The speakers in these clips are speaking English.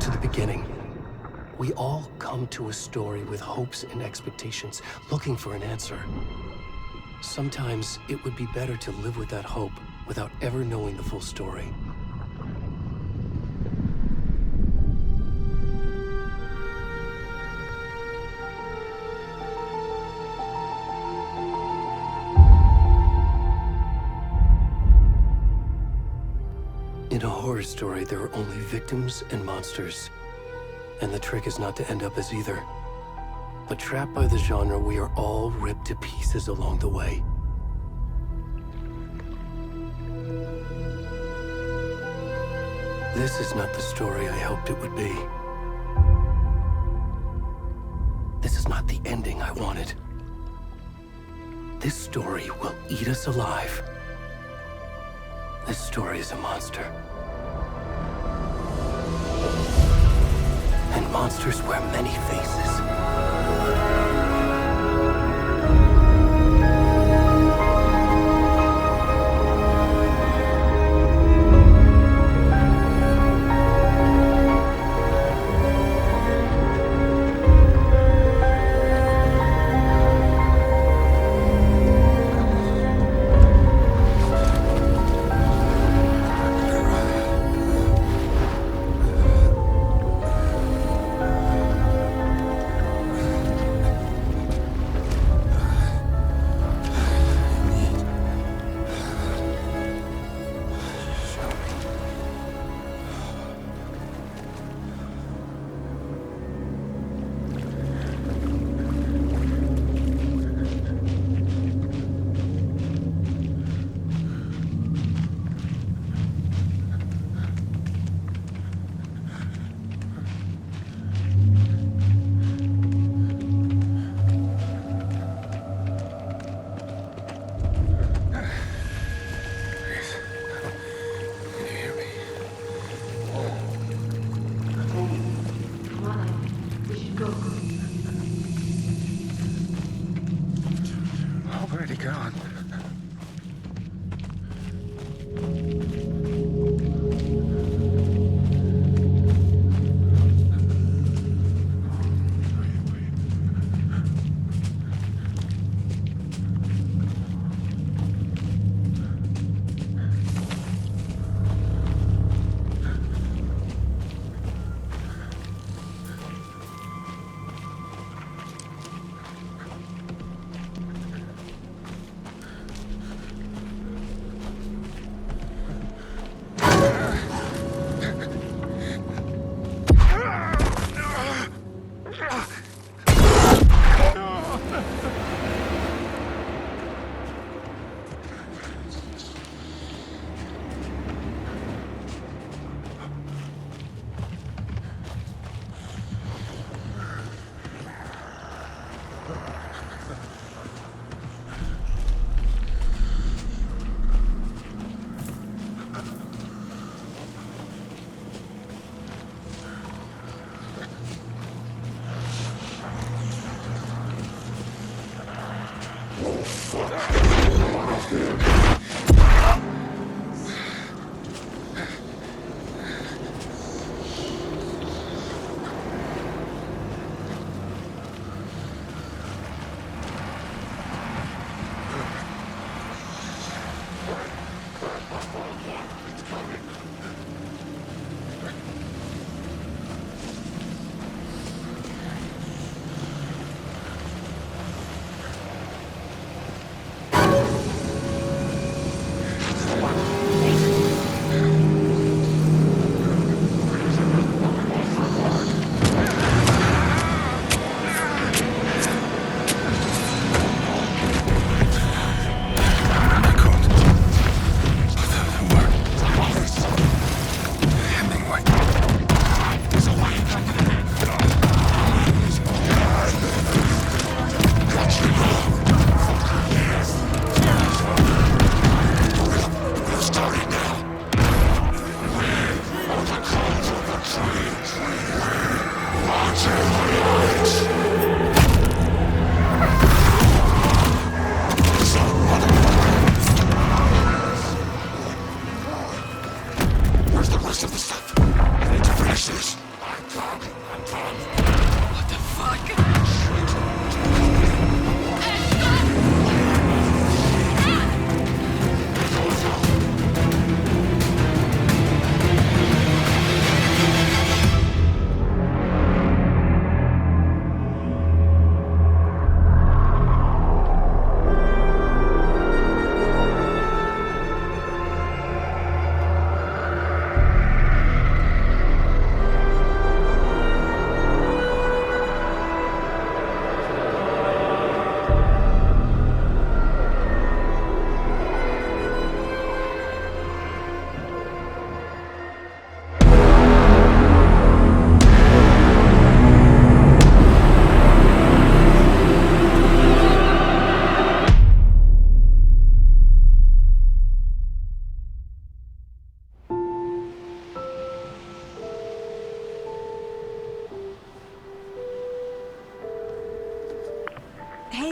to the beginning. We all come to a story with hopes and expectations, looking for an answer. Sometimes it would be better to live with that hope without ever knowing the full story. In a horror story, there are only victims and monsters. And the trick is not to end up as either. But trapped by the genre, we are all ripped to pieces along the way. This is not the story I hoped it would be. This is not the ending I wanted. This story will eat us alive. This story is a monster. And monsters wear many faces. Already gone.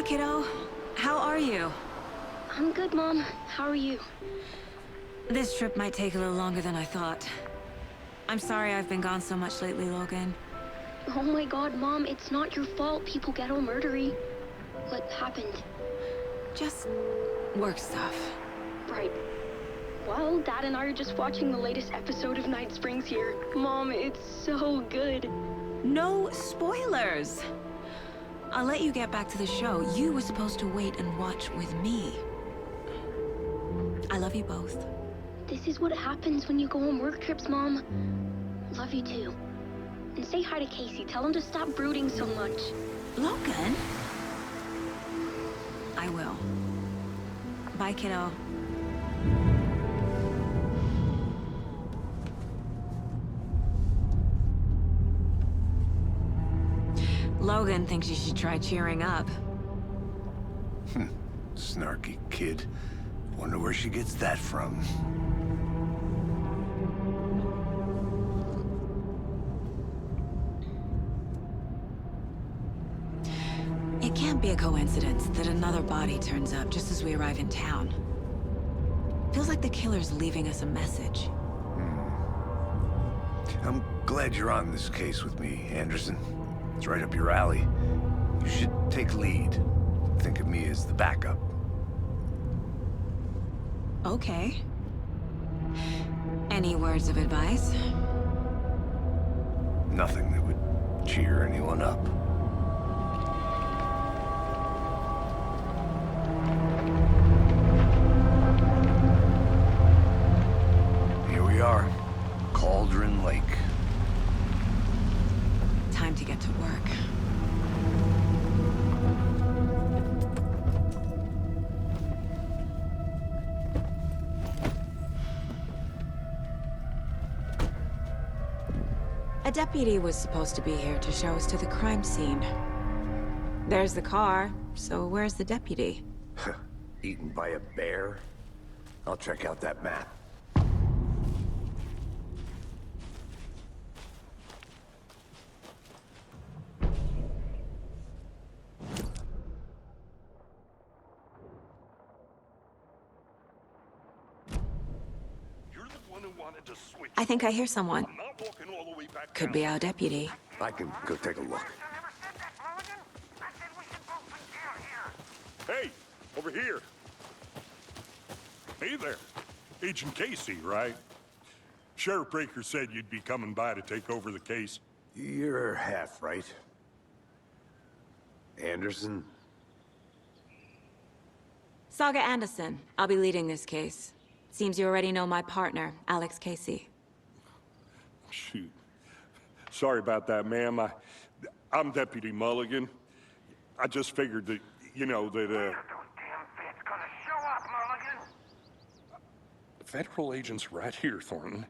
Hey, kiddo. How are you? I'm good, Mom. How are you? This trip might take a little longer than I thought. I'm sorry I've been gone so much lately, Logan. Oh my god, Mom, it's not your fault people get all murdery. What happened? Just work stuff. Right. Well, Dad and I are just watching the latest episode of Night Springs here. Mom, it's so good. No spoilers! I'll let you get back to the show. You were supposed to wait and watch with me. I love you both. This is what happens when you go on work trips, Mom. Love you too. And say hi to Casey. Tell him to stop brooding so much. Logan? I will. Bye, kiddo. Logan thinks you should try cheering up. Snarky kid. Wonder where she gets that from. It can't be a coincidence that another body turns up just as we arrive in town. Feels like the killer's leaving us a message. I'm glad you're on this case with me, Anderson. It's right up your alley. You should take lead. Think of me as the backup. Okay. Any words of advice? Nothing that would cheer anyone up. Here we are. Cauldron Lake. Time to get to work. A deputy was supposed to be here to show us to the crime scene. There's the car, so where's the deputy? Eaten by a bear? I'll check out that map. I think I hear someone. Could be our deputy. I can go take a look. Hey, over here. Hey there. Agent Casey, right? Sheriff Breaker said you'd be coming by to take over the case. You're half right. Anderson? Saga Anderson. I'll be leading this case. Seems you already know my partner, Alex Casey. Shoot. Sorry about that, ma'am. I'm Deputy Mulligan. I just figured that, you know, that, Those damn feds gonna show up, Mulligan. Federal agent's right here, Thornton.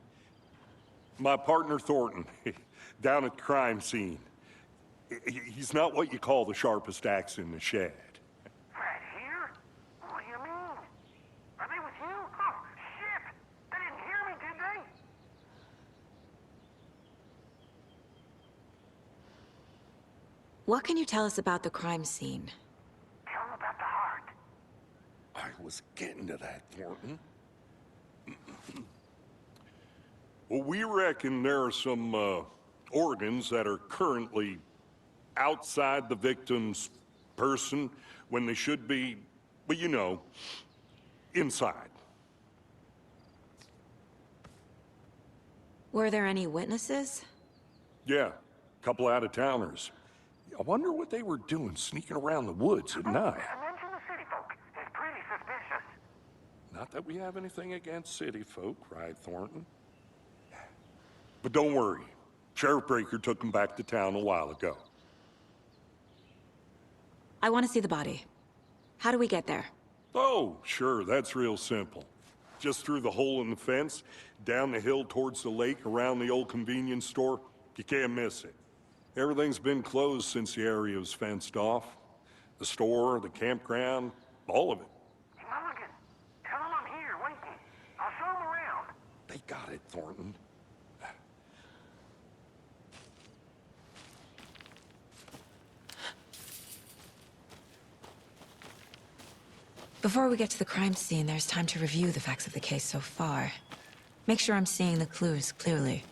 My partner, Thornton, down at the crime scene. He's not what you call the sharpest axe in the shed. Right here? What do you mean? Are they with you? Oh, shit! They didn't hear me, did they? What can you tell us about the crime scene? Tell them about the heart. I was getting to that, Thornton. Well, we reckon there are some organs that are currently outside the victim's person when they should be, well, you know, inside. Were there any witnesses? Yeah, a couple out-of-towners. I wonder what they were doing sneaking around the woods at night. Mention the city folk. It's pretty suspicious. Not that we have anything against city folk, right, Thornton? But don't worry. Sheriff Breaker took them back to town a while ago. I want to see the body. How do we get there? Oh, sure, that's real simple. Just through the hole in the fence, down the hill towards the lake, around the old convenience store. You can't miss it. Everything's been closed since the area was fenced off. The store, the campground, all of it. Hey, Mulligan, tell them I'm here waiting. I'll show them around. They got it, Thornton. Before we get to the crime scene, there's time to review the facts of the case so far. Make sure I'm seeing the clues clearly.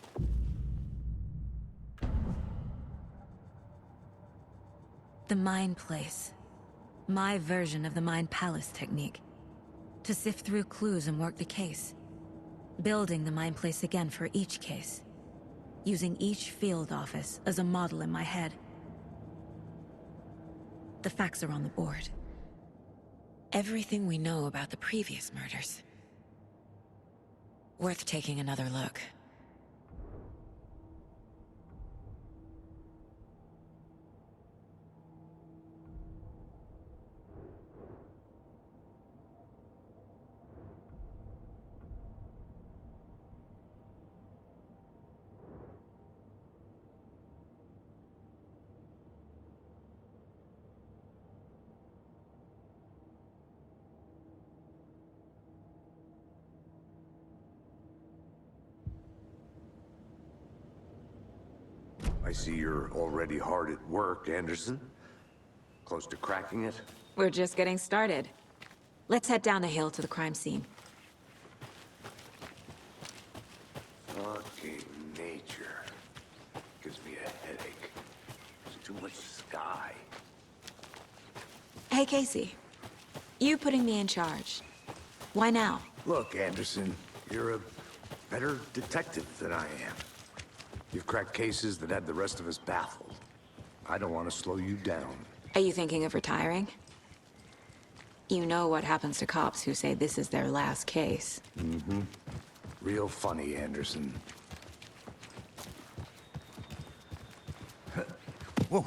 The Mind Place. My version of the Mind Palace technique. To sift through clues and work the case. Building the Mind Place again for each case. Using each field office as a model in my head. The facts are on the board. Everything we know about the previous murders. Worth taking another look. I see you're already hard at work, Anderson. Close to cracking it? We're just getting started. Let's head down the hill to the crime scene. Fucking nature. Gives me a headache. There's too much sky. Hey, Casey. You putting me in charge. Why now? Look, Anderson, you're a better detective than I am. You've cracked cases that had the rest of us baffled. I don't want to slow you down. Are you thinking of retiring? You know what happens to cops who say this is their last case. Mm-hmm. Real funny, Anderson. Whoa.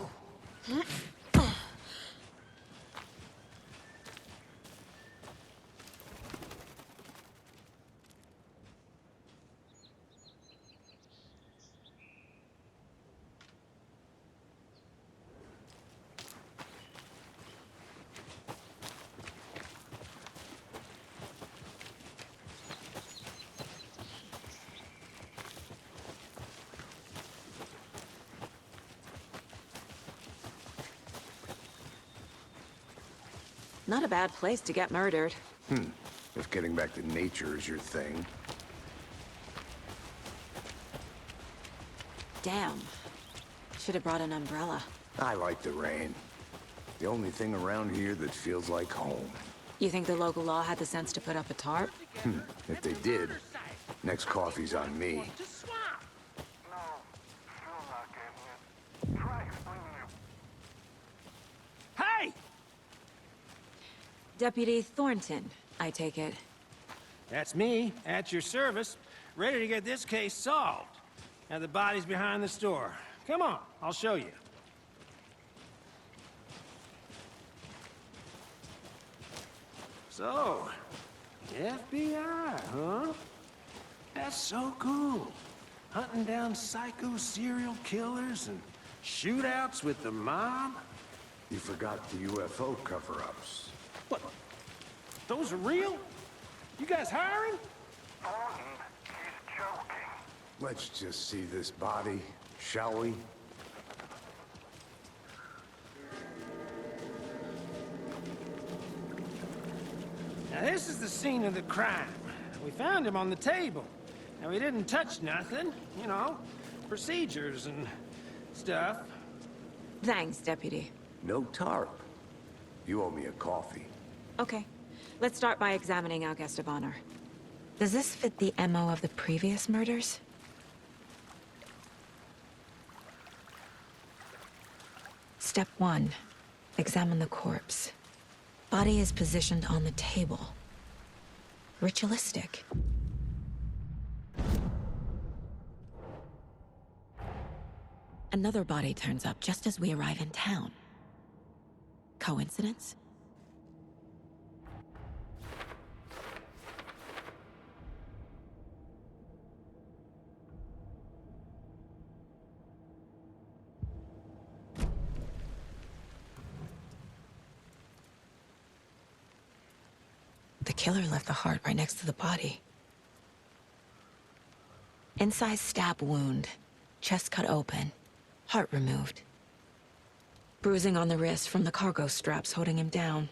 Not a bad place to get murdered. If getting back to nature is your thing. Damn. Should have brought an umbrella. I like the rain. The only thing around here that feels like home. You think the local law had the sense to put up a tarp? If they did, next coffee's on me. No, still not getting it. Try explaining it. Hey! Deputy Thornton, I take it. That's me, at your service, ready to get this case solved. Now the body's behind the store. Come on, I'll show you. So, FBI, huh? That's so cool. Hunting down psycho serial killers and shootouts with the mob. You forgot the UFO cover-ups. What? Those are real? You guys hiring? Thornton, he's joking. Let's just see this body, shall we? Now this is the scene of the crime. We found him on the table. Now we didn't touch nothing, you know, procedures and stuff. Thanks, Deputy. No tarp. You owe me a coffee. Okay. Let's start by examining our guest of honor. Does this fit the MO of the previous murders? Step 1. Examine the corpse. Body is positioned on the table. Ritualistic. Another body turns up just as we arrive in town. Coincidence? The killer left the heart right next to the body. Incised stab wound, chest cut open, heart removed. Bruising on the wrist from the cargo straps holding him down.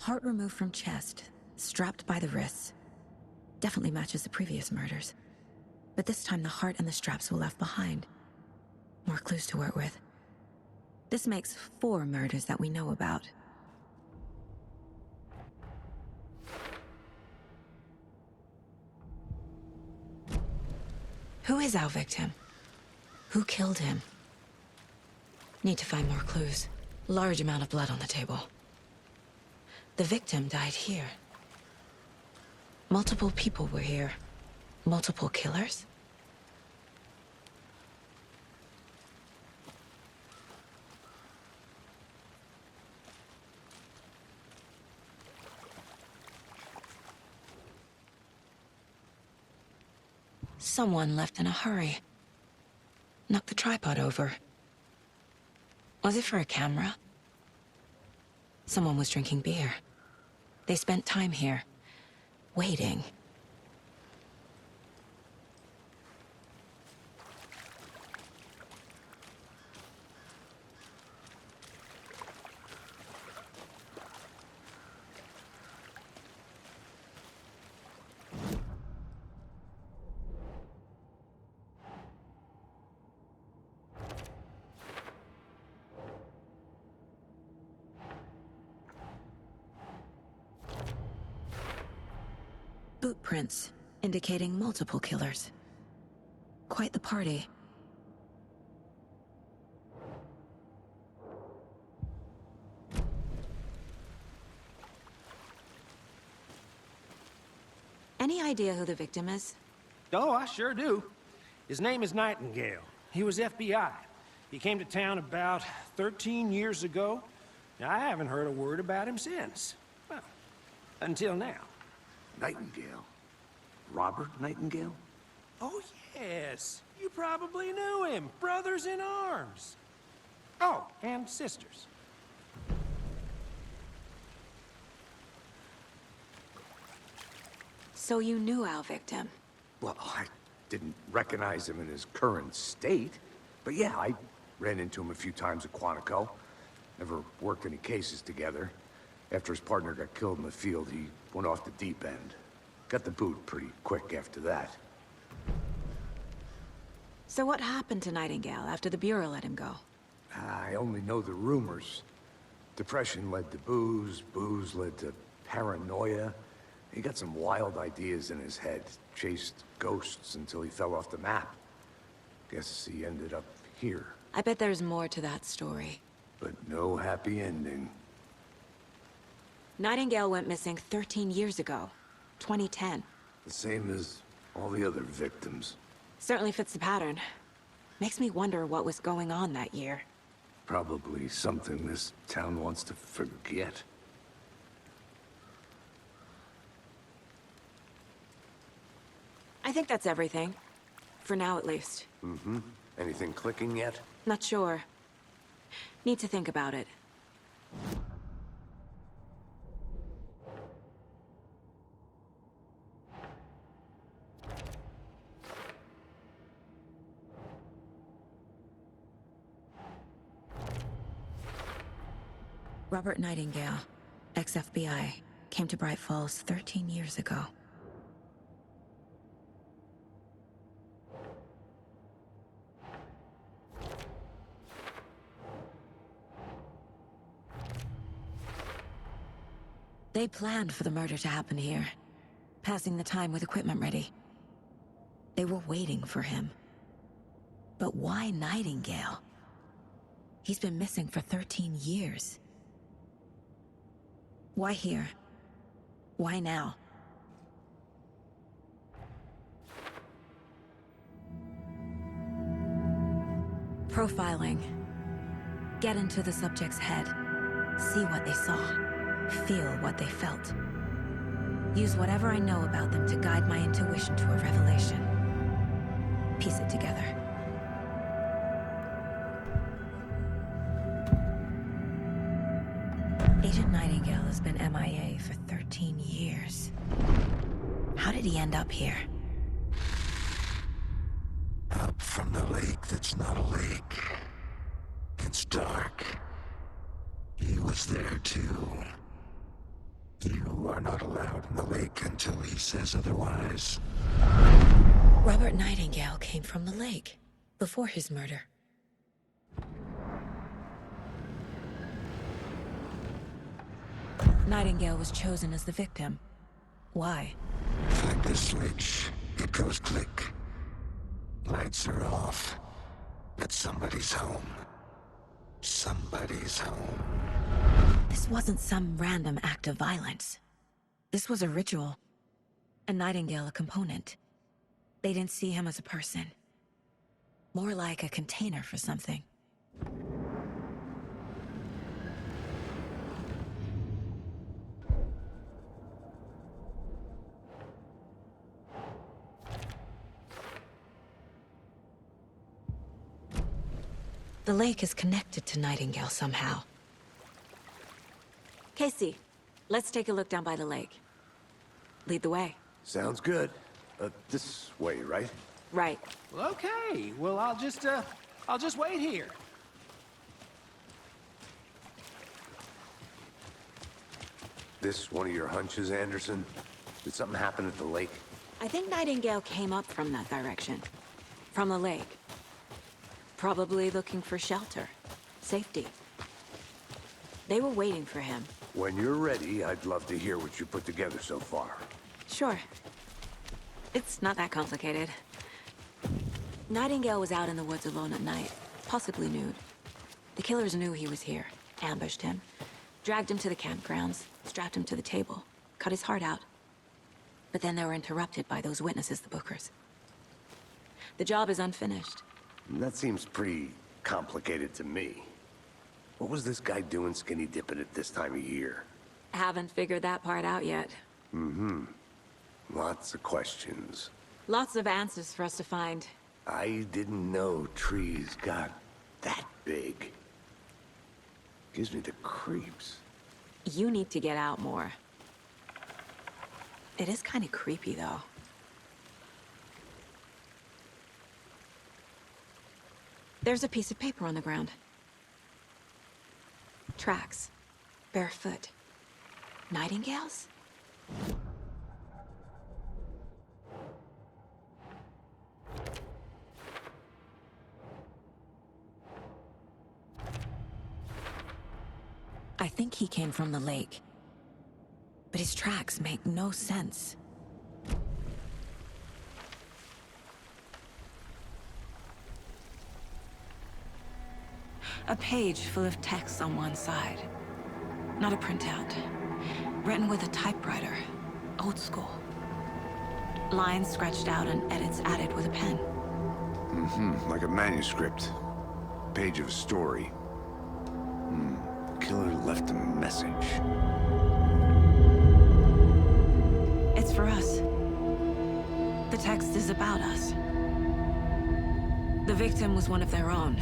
Heart removed from chest, strapped by the wrists. Definitely matches the previous murders. But this time the heart and the straps were left behind. More clues to work with. This makes 4 murders that we know about. Who is our victim? Who killed him? Need to find more clues. Large amount of blood on the table. The victim died here. Multiple people were here. Multiple killers? Someone left in a hurry. Knocked the tripod over. Was it for a camera? Someone was drinking beer. They spent time here, waiting. Boot prints, indicating multiple killers. Quite the party. Any idea who the victim is? Oh, I sure do. His name is Nightingale. He was FBI. He came to town about 13 years ago. Now, I haven't heard a word about him since. Well, until now. Nightingale? Robert Nightingale? Oh, yes. You probably knew him. Brothers in arms. Oh, and sisters. So you knew our victim? Well, I didn't recognize him in his current state. But yeah, I ran into him a few times at Quantico. Never worked any cases together. After his partner got killed in the field, he went off the deep end. Got the boot pretty quick after that. So what happened to Nightingale after the Bureau let him go? I only know the rumors. Depression led to booze, booze led to paranoia. He got some wild ideas in his head, chased ghosts until he fell off the map. Guess he ended up here. I bet there's more to that story. But no happy ending. Nightingale went missing 13 years ago. 2010. The same as all the other victims. Certainly fits the pattern. Makes me wonder what was going on that year. Probably something this town wants to forget. I think that's everything. For now, at least. Mm-hmm. Anything clicking yet? Not sure. Need to think about it. Robert Nightingale, ex-FBI, came to Bright Falls 13 years ago. They planned for the murder to happen here, passing the time with equipment ready. They were waiting for him. But why Nightingale? He's been missing for 13 years. Why here? Why now? Profiling. Get into the subject's head. See what they saw. Feel what they felt. Use whatever I know about them to guide my intuition to a revelation. Piece it together. Agent Nightingale has been MIA for 13 years. How did he end up here? Up from the lake that's not a lake. It's dark. He was there too. You are not allowed in the lake until he says otherwise. Robert Nightingale came from the lake before his murder. Nightingale was chosen as the victim. Why? Flip the switch. It goes click. Lights are off. But somebody's home. Somebody's home. This wasn't some random act of violence. This was a ritual. And Nightingale a component. They didn't see him as a person. More like a container for something. The lake is connected to Nightingale somehow. Casey, let's take a look down by the lake. Lead the way. Sounds good. This way, right? Right. Well, okay. Well, I'll just wait here. This one of your hunches, Anderson? Did something happen at the lake? I think Nightingale came up from that direction. From the lake. Probably looking for shelter. Safety. They were waiting for him. When you're ready, I'd love to hear what you put together so far. Sure. It's not that complicated. Nightingale was out in the woods alone at night, possibly nude. The killers knew he was here, ambushed him, dragged him to the campgrounds, strapped him to the table, cut his heart out. But then they were interrupted by those witnesses, the Bookers. The job is unfinished. That seems pretty complicated to me. What was this guy doing skinny dipping at this time of year? Haven't figured that part out yet. Lots of questions. Lots of answers for us to find. I didn't know trees got that big. Gives me the creeps. You need to get out more. It is kind of creepy, though. There's a piece of paper on the ground. Tracks. Barefoot. Nightingales? I think he came from the lake. But his tracks make no sense. A page full of text on one side. Not a printout. Written with a typewriter. Old school. Lines scratched out and edits added with a pen. Like a manuscript. Page of a story. Killer left a message. It's for us. The text is about us. The victim was one of their own.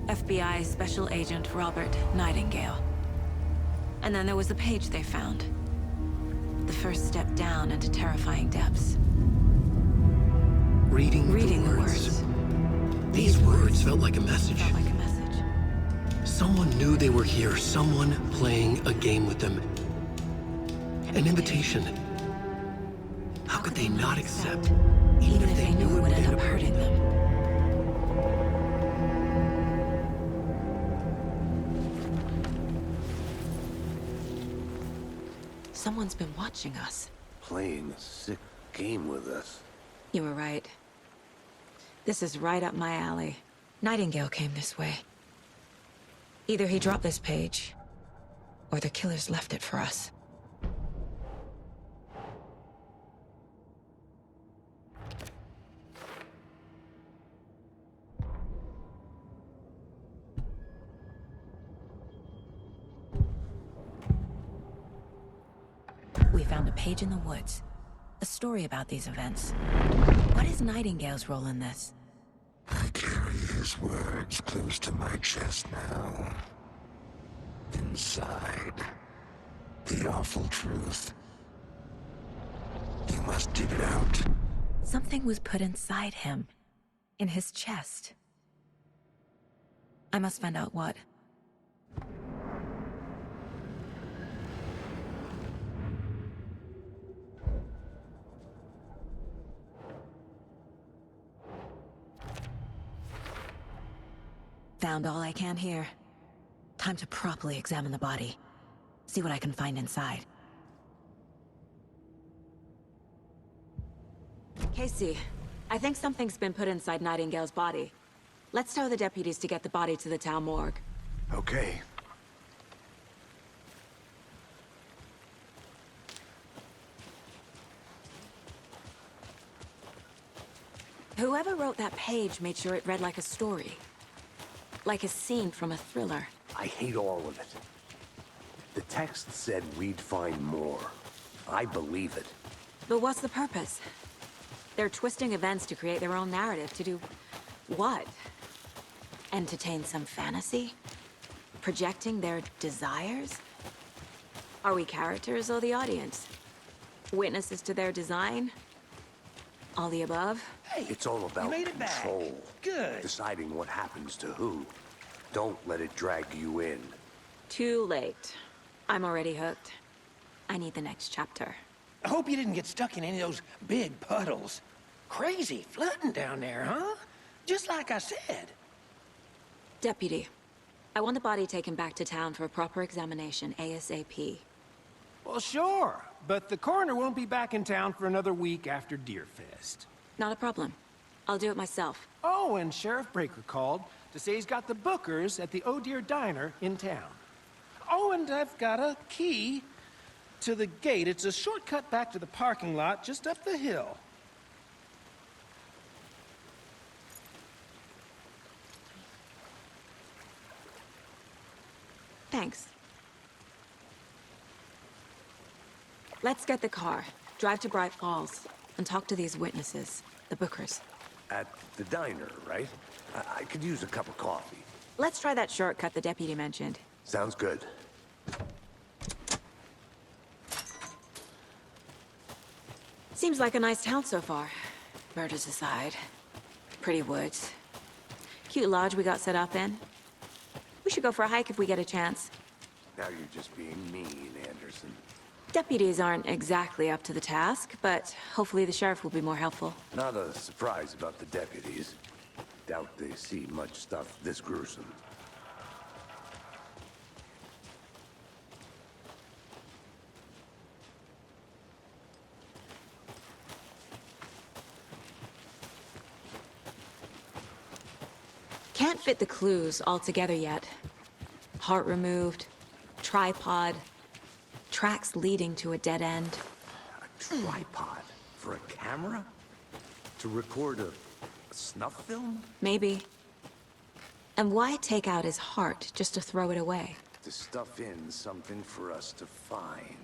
FBI Special Agent Robert Nightingale. And then there was the page they found. The first step down into terrifying depths. Reading the words. These words felt like a message. Felt like a message. Someone knew they were here, someone playing a game with them. An invitation. How could they not accept, Even if they knew it would end up hurting them. Someone's been watching us. Playing a sick game with us. You were right. This is right up my alley. Nightingale came this way. Either he dropped this page, or the killers left it for us. We found a page in the woods. A story about these events. What is Nightingale's role in this? I carry his words close to my chest now. Inside, the awful truth. You must dig it out. Something was put inside him. In his chest. I must find out what. Found all I can here. Time to properly examine the body. See what I can find inside. Casey, I think something's been put inside Nightingale's body. Let's tell the deputies to get the body to the town morgue. Okay. Whoever wrote that page made sure it read like a story. Like a scene from a thriller. I hate all of it. The text said we'd find more. I believe it. But what's the purpose? They're twisting events to create their own narrative. To do what? Entertain some fantasy? Projecting their desires? Are we characters or the audience? Witnesses to their design? All the above? Hey, It's all about you made it back. control. Good. Deciding what happens to who. Don't let it drag you in. Too late. I'm already hooked. I need the next chapter. I hope you didn't get stuck in any of those big puddles. Crazy flooding down there, huh? Just like I said. Deputy, I want the body taken back to town for a proper examination, ASAP. Well, sure. But the coroner won't be back in town for another week after Deerfest. Not a problem. I'll do it myself. Oh, and Sheriff Breaker called to say he's got the Bookers at the Oh Dear Diner in town. Oh, and I've got a key to the gate. It's a shortcut back to the parking lot just up the hill. Thanks. Let's get the car, drive to Bright Falls, and talk to these witnesses, the Bookers. At the diner, right? I could use a cup of coffee. Let's try that shortcut the deputy mentioned. Sounds good. Seems like a nice town so far. Murders aside. Pretty woods. Cute lodge we got set up in. We should go for a hike if we get a chance. Now you're just being mean, Anderson. Deputies aren't exactly up to the task, but hopefully the sheriff will be more helpful. Not a surprise about the deputies. Doubt they see much stuff this gruesome. Can't fit the clues all together yet. Heart removed, tripod, tracks leading to a dead end. A tripod? For a camera? To record a snuff film? Maybe. And why take out his heart just to throw it away? To stuff in something for us to find.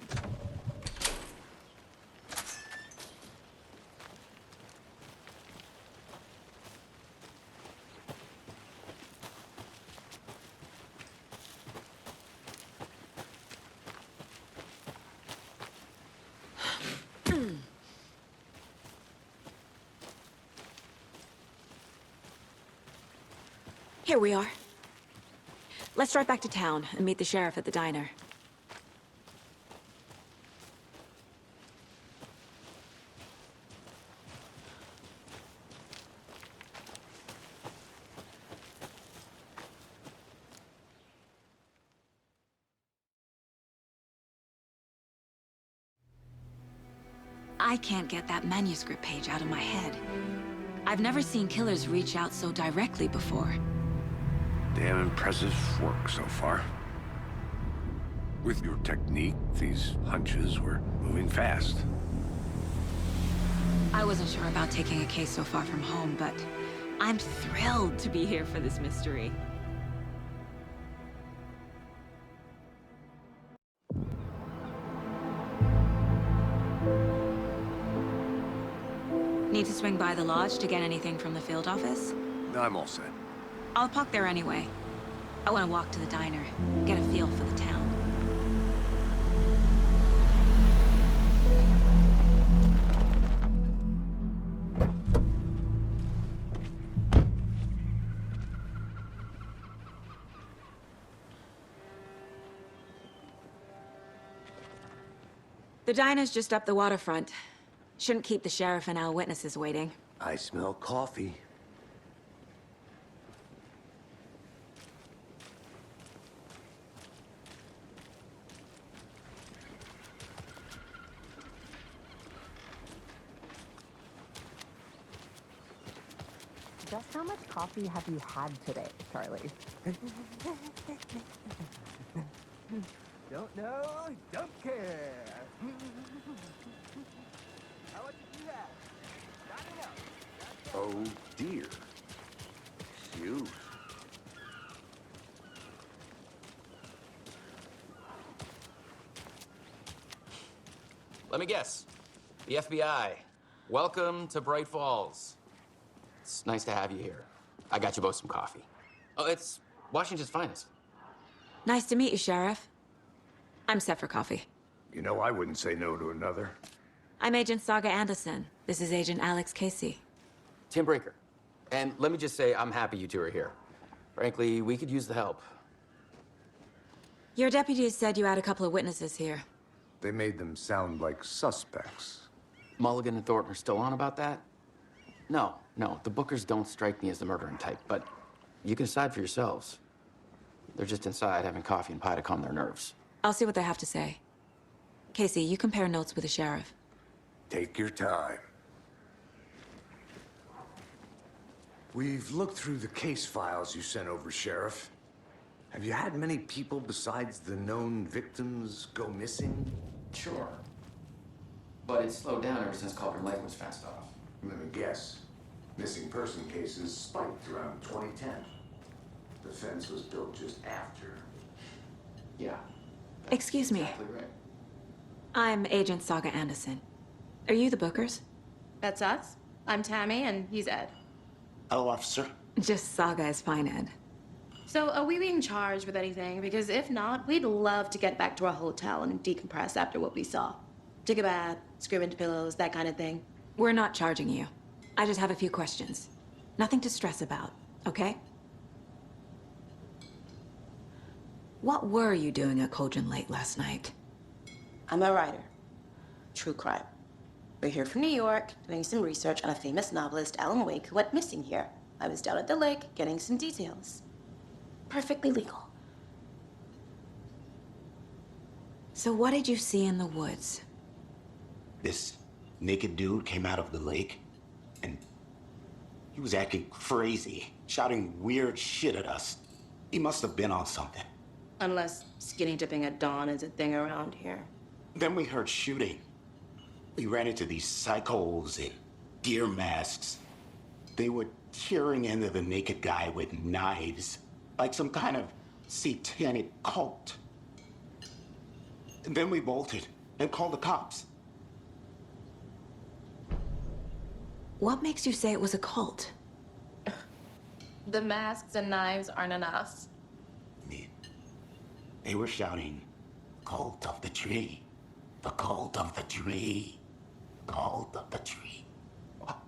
Here we are. Let's drive back to town and meet the sheriff at the diner. I can't get that manuscript page out of my head. I've never seen killers reach out so directly before. Damn impressive work so far. With your technique, these hunches were moving fast. I wasn't sure about taking a case so far from home, but I'm thrilled to be here for this mystery. Need to swing by the lodge to get anything from the field office? I'm all set. I'll park there anyway. I want to walk to the diner, get a feel for the town. The diner's just up the waterfront. Shouldn't keep the sheriff and our witnesses waiting. I smell coffee. Just how much coffee have you had today, Charlie? Don't know, don't care. How much did you have? Not enough. Oh dear. Cute. Let me guess. The FBI. Welcome to Bright Falls. It's nice to have you here. I got you both some coffee. Oh, it's Washington's finest. Nice to meet you, Sheriff. I'm set for coffee. You know, I wouldn't say no to another. I'm Agent Saga Anderson. This is Agent Alex Casey. Tim Brinker. And let me just say, I'm happy you two are here. Frankly, we could use the help. Your deputies said you had a couple of witnesses here. They made them sound like suspects. Mulligan and Thornton are still on about that? No, the Bookers don't strike me as the murdering type, but you can decide for yourselves. They're just inside having coffee and pie to calm their nerves. I'll see what they have to say. Casey, you compare notes with the sheriff. Take your time. We've looked through the case files you sent over, Sheriff. Have you had many people besides the known victims go missing? Sure. But it's slowed down ever since Cauldron Lake was fenced off. Let me guess. Missing person cases spiked around 2010. The fence was built just after. Yeah. Excuse me. Exactly right. I'm Agent Saga Anderson. Are you the Bookers? That's us. I'm Tammy, and he's Ed. Hello, officer. Just Saga is fine, Ed. So, are we being charged with anything? Because if not, we'd love to get back to our hotel and decompress after what we saw. Take a bath, scream into pillows, that kind of thing. We're not charging you. I just have a few questions. Nothing to stress about, okay? What were you doing at Cauldron Lake last night? I'm a writer. True crime. We're here from New York, doing some research on a famous novelist, Alan Wake, who went missing here. I was down at the lake, getting some details. Perfectly legal. So what did you see in the woods? This naked dude came out of the lake, and he was acting crazy, shouting weird shit at us. He must have been on something. Unless skinny dipping at dawn is a thing around here. Then we heard shooting. We ran into these psychos in deer masks. They were tearing into the naked guy with knives, like some kind of satanic cult. And then we bolted and called the cops. What makes you say it was a cult? The masks and knives aren't enough. They were shouting, "Cult of the tree, the cult of the tree, cult of the tree."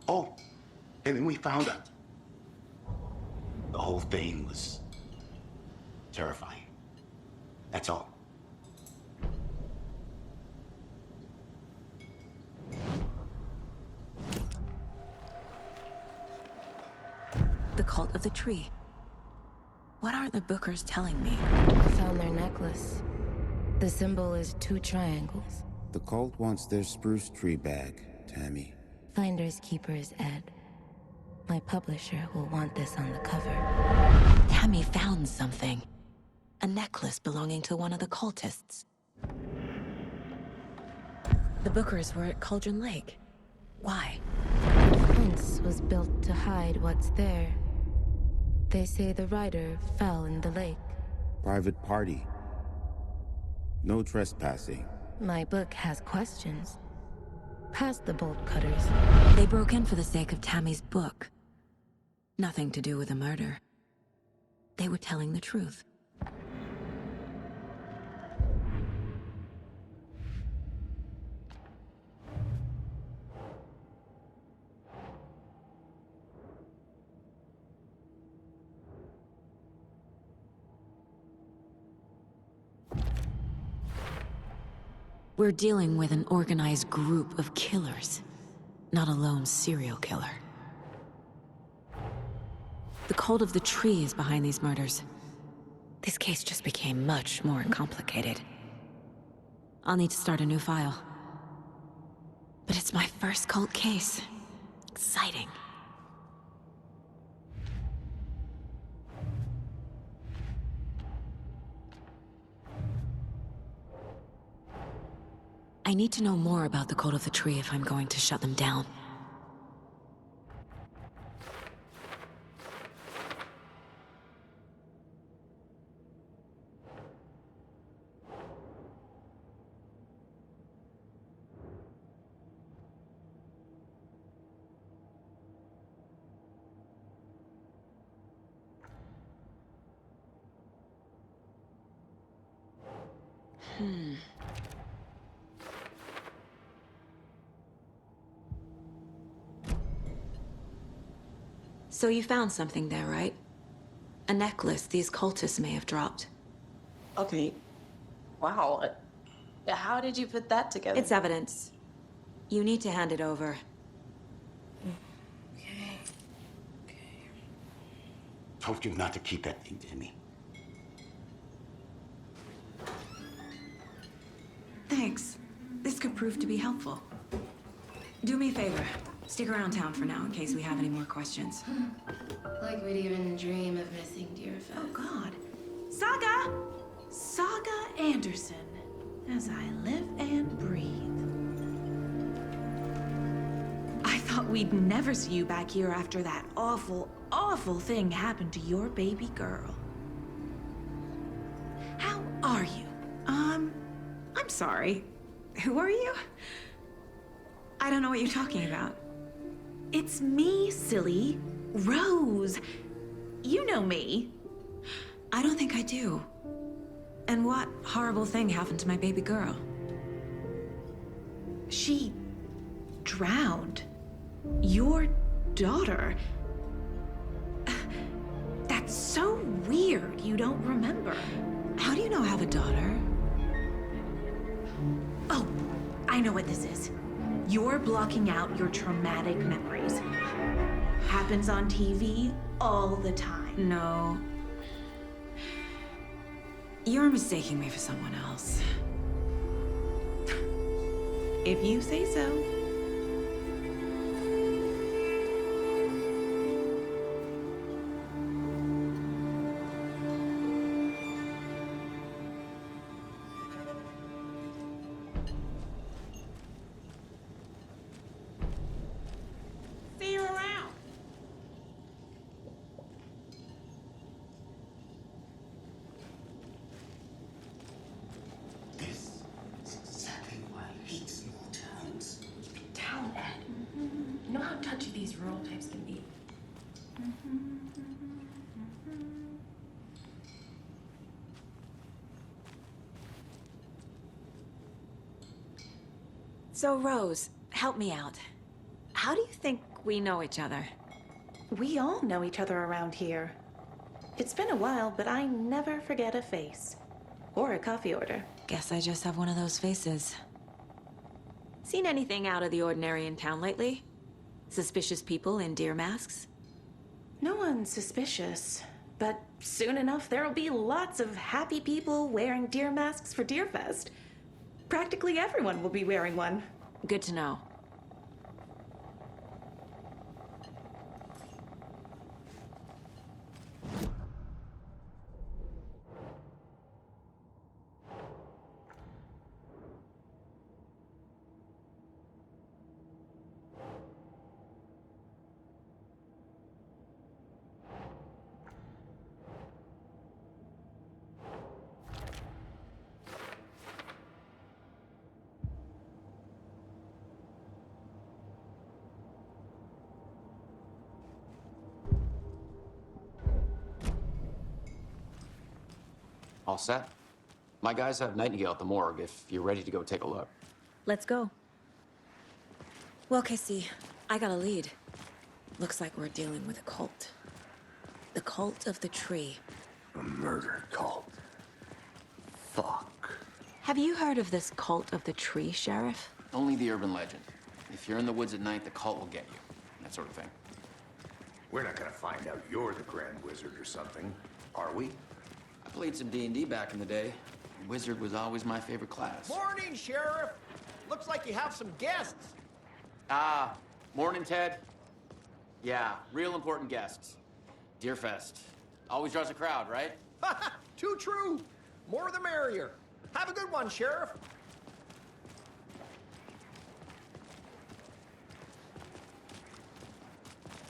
Oh, and then we found out. The whole thing was terrifying. That's all. The cult of the tree. What are the Bookers telling me? I found their necklace. The symbol is 2 triangles. The cult wants their spruce tree back, Tammy. Finders keepers, Ed. My publisher will want this on the cover. Tammy found something. A necklace belonging to one of the cultists. The Bookers were at Cauldron Lake. Why? The fence was built to hide what's there. They say the writer fell in the lake. Private party. No trespassing. My book has questions. Past the bolt cutters. They broke in for the sake of Tammy's book. Nothing to do with a murder. They were telling the truth. We're dealing with an organized group of killers, not a lone serial killer. The cult of the tree is behind these murders. This case just became much more complicated. I'll need to start a new file. But it's my first cult case. Exciting. I need to know more about the Cult of the Tree if I'm going to shut them down. So you found something there, right? A necklace these cultists may have dropped. Okay. Wow. How did you put that together? It's evidence. You need to hand it over. Told you not to keep that thing to me. Thanks. This could prove to be helpful. Do me a favor. Stick around town for now in case we have any more questions. Like we'd even dream of missing Deerfest. Oh, God. Saga! Saga Anderson. As I live and breathe. I thought we'd never see you back here after that awful, awful thing happened to your baby girl. How are you? I'm sorry. Who are you? I don't know what you're talking about. It's me, silly. Rose. You know me. I don't think I do. And what horrible thing happened to my baby girl? She drowned. Your daughter. That's so weird you don't remember. How do you know I have a daughter? Oh, I know what this is. You're blocking out your traumatic memories. Happens on TV all the time. No. You're mistaking me for someone else. If you say so. See you around. This is exactly why I hate small towns. Town, Ed. You know how touchy these rural types can be. So, Rose, help me out. How do you think we know each other? We all know each other around here. It's been a while, but I never forget a face. Or a coffee order. Guess I just have one of those faces. Seen anything out of the ordinary in town lately? Suspicious people in deer masks? No one's suspicious. But soon enough, there'll be lots of happy people wearing deer masks for Deerfest. Practically everyone will be wearing one. Good to know. All set. My guys have Nightingale at the morgue if you're ready to go take a look. Let's go. Well, Casey, I got a lead. Looks like we're dealing with a cult. The Cult of the Tree. A murder cult. Fuck. Have you heard of this Cult of the Tree, Sheriff? Only the urban legend. If you're in the woods at night, the cult will get you. That sort of thing. We're not gonna find out you're the Grand Wizard or something, are we? I played some D&D back in the day. Wizard was always my favorite class. Morning, Sheriff. Looks like you have some guests. Ah, morning, Ted. Yeah, real important guests. Deerfest. Always draws a crowd, right? Too true. More the merrier. Have a good one, Sheriff.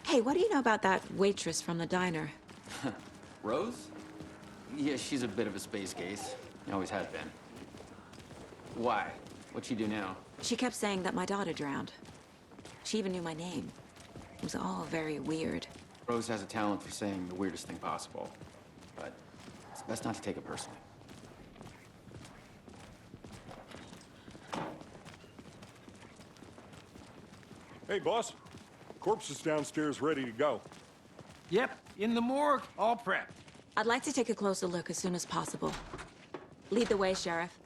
Hey, what do you know about that waitress from the diner? Rose? Yeah, she's a bit of a space case. Always has been. Why? What'd she do now? She kept saying that my daughter drowned. She even knew my name. It was all very weird. Rose has a talent for saying the weirdest thing possible. But it's best not to take it personally. Hey, boss. Corpse is downstairs ready to go. Yep, in the morgue, all prepped. I'd like to take a closer look as soon as possible. Lead the way, Sheriff.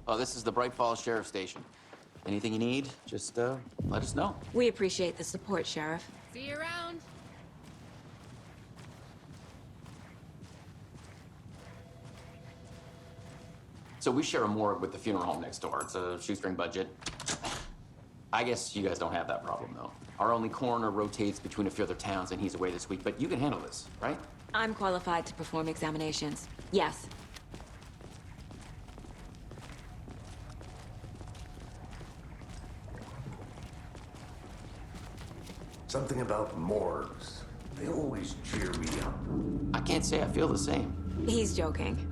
Oh, this is the Bright Falls Sheriff Station. Anything you need, just let us know. We appreciate the support, Sheriff. See you around. So we share a morgue with the funeral home next door. It's a shoestring budget. I guess you guys don't have that problem, though. Our only coroner rotates between a few other towns, and he's away this week, but you can handle this, right? I'm qualified to perform examinations. Yes. Something about morgues. They always cheer me up. I can't say I feel the same. He's joking.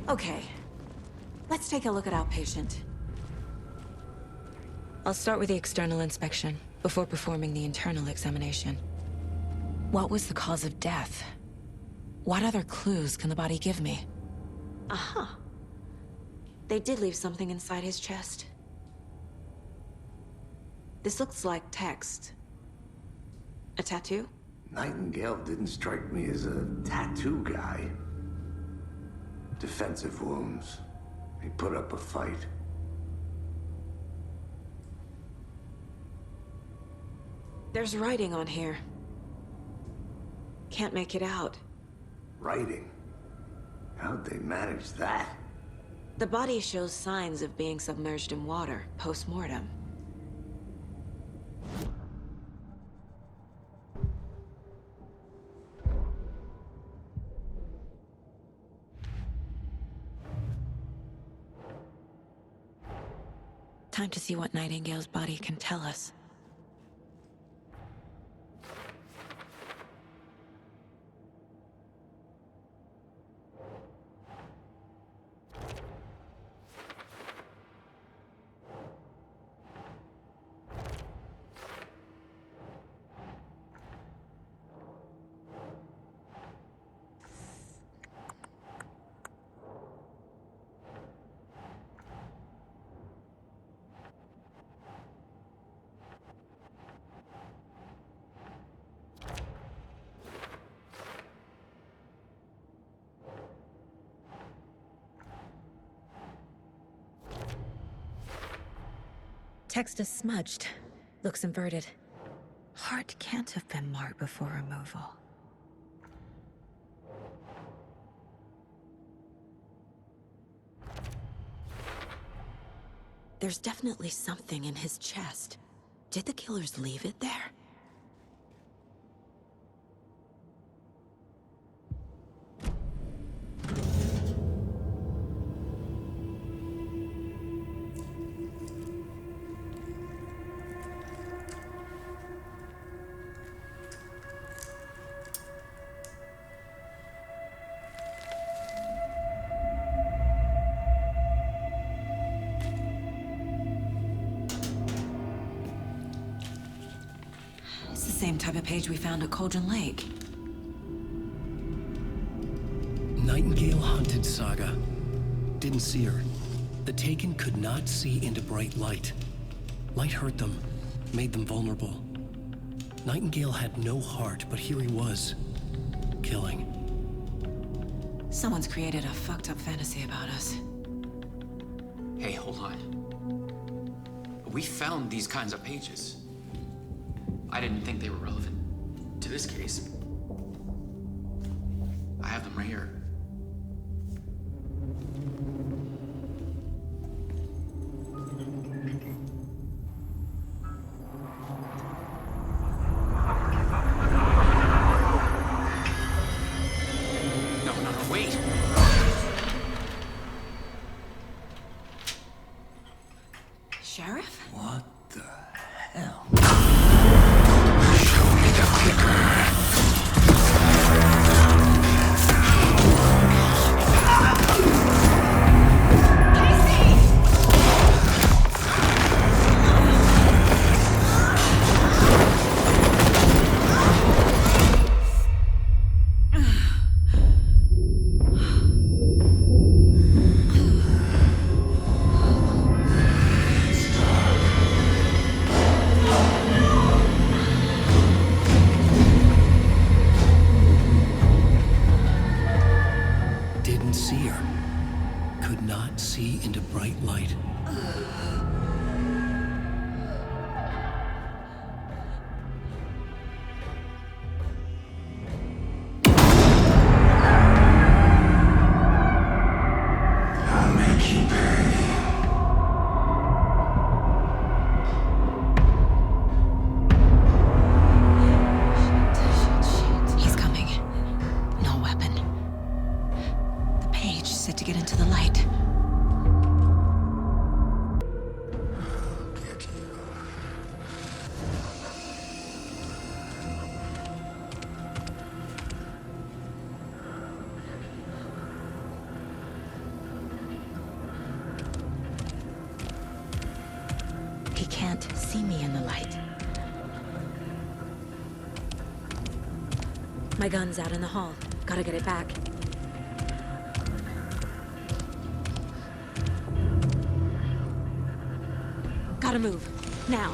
Okay, let's take a look at our patient. I'll start with the external inspection before performing the internal examination. What was the cause of death? What other clues can the body give me? Aha. They did leave something inside his chest. This looks like text. A tattoo? Nightingale didn't strike me as a tattoo guy. Defensive wounds. He put up a fight. There's writing on here. Can't make it out. Writing? How'd they manage that? The body shows signs of being submerged in water post-mortem. Time to see what Nightingale's body can tell us. Text is smudged. Looks inverted. Heart can't have been marked before removal. There's definitely something in his chest. Did the killers leave it there? It's the same type of page we found at Cauldron Lake. Nightingale hunted Saga. Didn't see her. The Taken could not see into bright light. Light hurt them, made them vulnerable. Nightingale had no heart, but here he was, killing. Someone's created a fucked up fantasy about us. Hey, hold on. We found these kinds of pages. I didn't think they were relevant to this case. I have them right here. Wait! Sheriff? What the hell? Show me the clicker. Didn't see her. Could not see into bright light. I'll make you pay. He's coming. No weapon. The page set to get into the light. He can't see me in the light. My gun's out in the hall. Gotta get it back. Gotta move. Now.